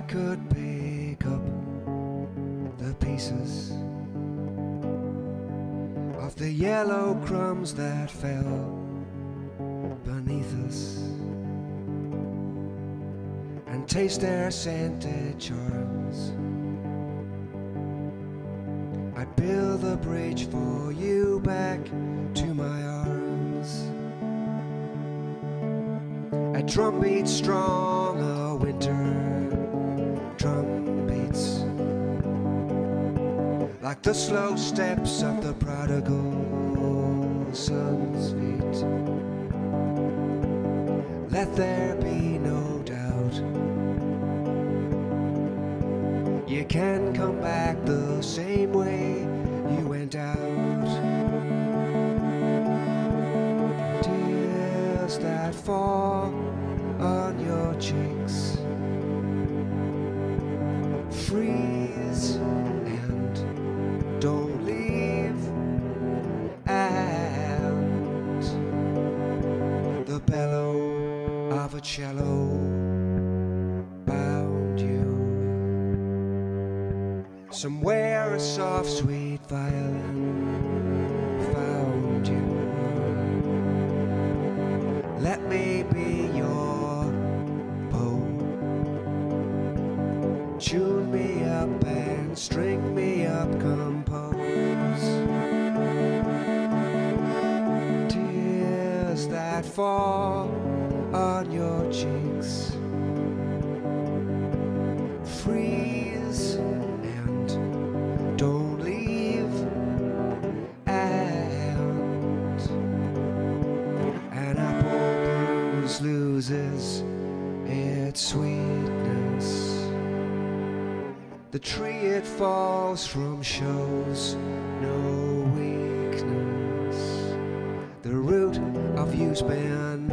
could pick up the pieces of the yellow crumbs that fell beneath us and taste their scented charms, I'd build a bridge for you back to my arms. A drum beats strong, a winter drum beats like the slow steps of the prodigal son's feet. Let there be no doubt, you can come back the same way you went out. Tears that fall on your cheeks freeze and don't leave, and the bellow of a cello bound you. Somewhere a soft sweet violin found you. Let me be your bow, tune me up and string me up, compose tears that fall on your cheeks freeze and don't leave, and an apple bruise loses its sweetness. The tree it falls from shows no weakness. The root of you's been